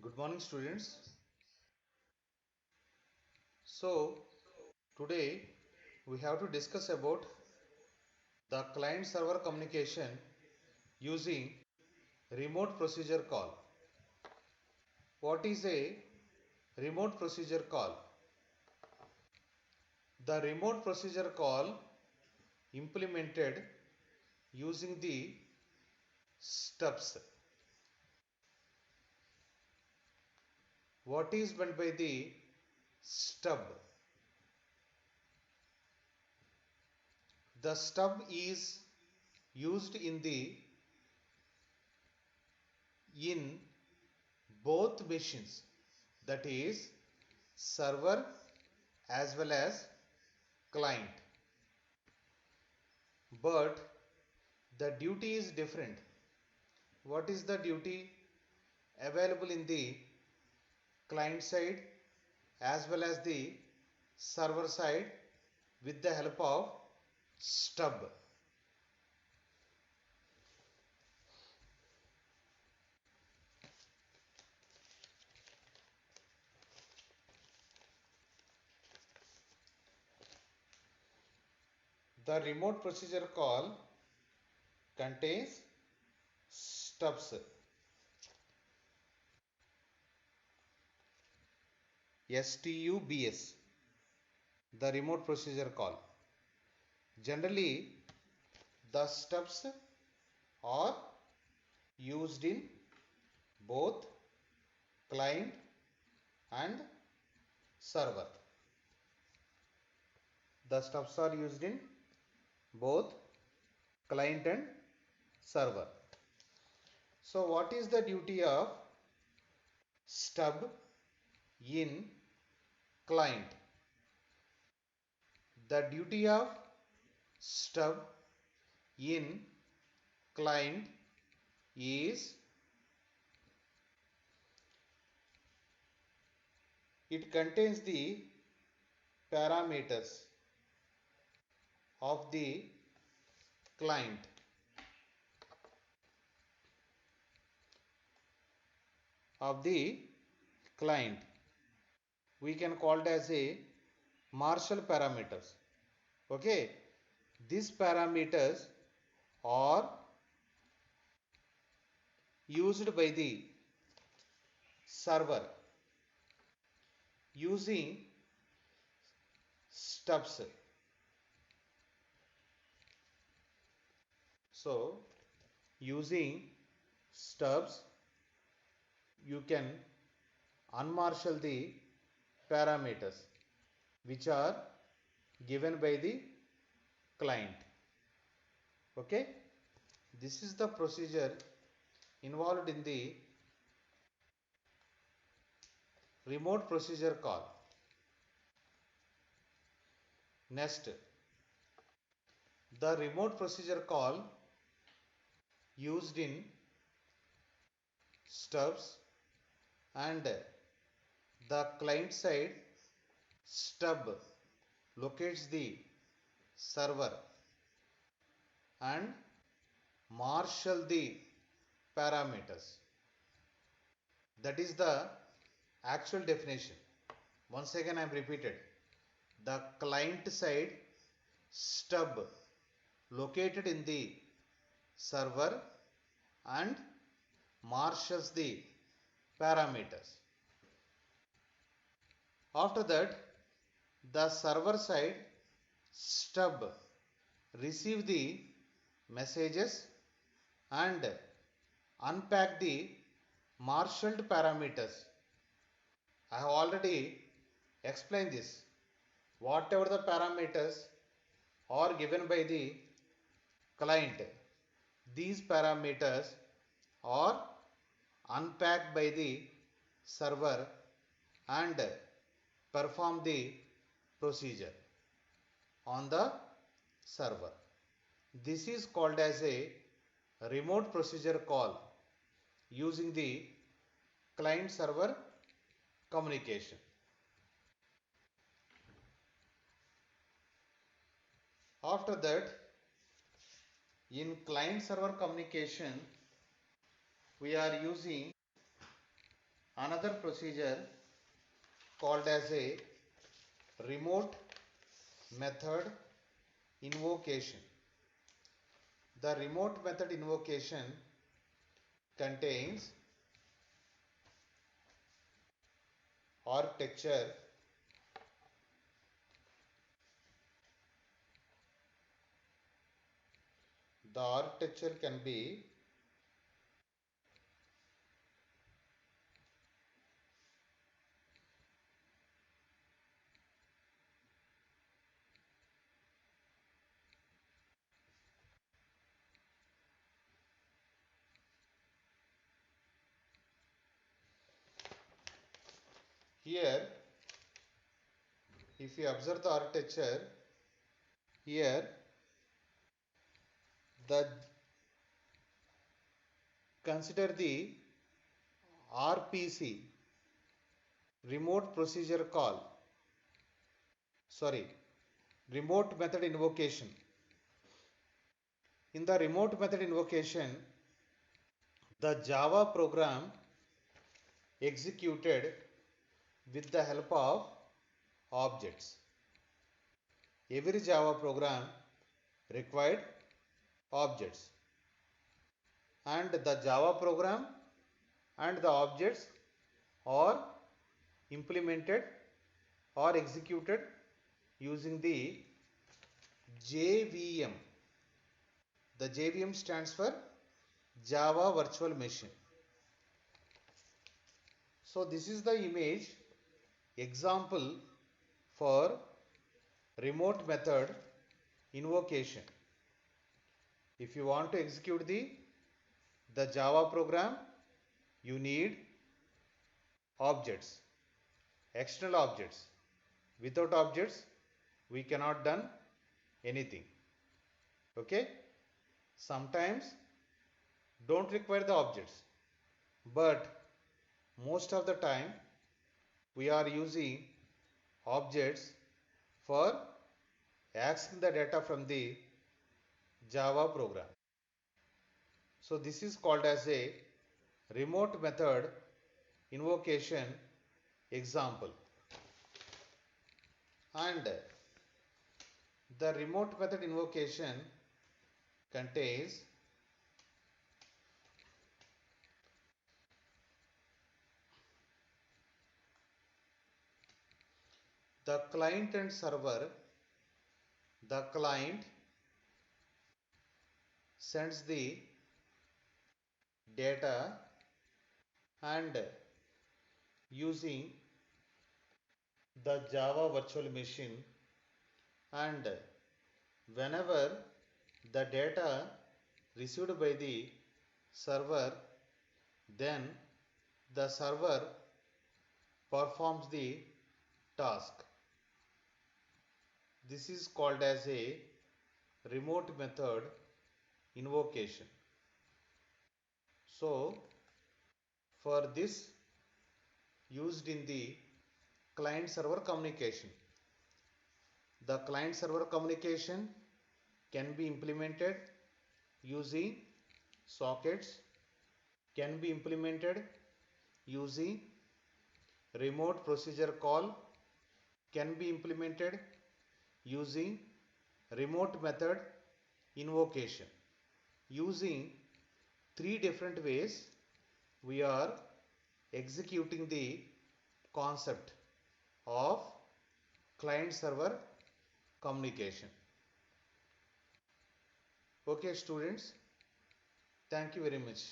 Good morning, students. So, today we have to discuss about the client server communication using remote procedure call. What is a remote procedure call? The remote procedure call implemented using the stubs. What is meant by the stub? The stub is used in both machines, that is server as well as client, but the duty is different. What is the duty available in the client side as well as the server side with the help of stub? The remote procedure call contains stubs. STUBS, the remote procedure call. Generally, the stubs are used in both client and server. The stubs are used in both client and server. So, what is the duty of stub in client? The duty of stub in client is it contains the parameters of the client. We can call it as a Marshall parameters. Okay, these parameters are used by the server using stubs. So, using stubs, you can unmarshal the parameters which are given by the client. Okay, this is the procedure involved in the remote procedure call. Next, the remote procedure call used in stubs and the client side stub locates the server and marshal the parameters. That is the actual definition. Once again I am repeated. The client side stub located in the server and marshals the parameters. After that, the server side stub receive the messages and unpack the marshaled parameters. I have already explained this. Whatever the parameters are given by the client, these parameters are unpacked by the server and perform the procedure on the server. This is called as a remote procedure call using the client server communication. After that, in client server communication, we are using another procedure called as a remote method invocation. The remote method invocation contains architecture. The architecture can be here. If you observe the architecture here, the consider the RPC, remote procedure call, sorry, remote method invocation. In the remote method invocation, the Java program executed with the help of objects. Every Java program required objects, and the Java program and the objects are implemented or executed using the JVM. The JVM stands for Java Virtual Machine. So this is the image example for remote method invocation. If you want to execute the Java program, you need objects, external objects. Without objects, we cannot done anything. Okay? Sometimes don't require the objects, but most of the time we are using objects for accessing the data from the Java program. So this is called as a remote method invocation example. And the remote method invocation contains the client and server. The client sends the data and using the Java virtual machine, and whenever the data received by the server, then the server performs the task. This is called as a remote method invocation. So for this used in the client server communication. The client server communication can be implemented using sockets, can be implemented using remote procedure call, can be implemented using remote method invocation. Using three different ways, we are executing the concept of client server communication. Okay students, thank you very much.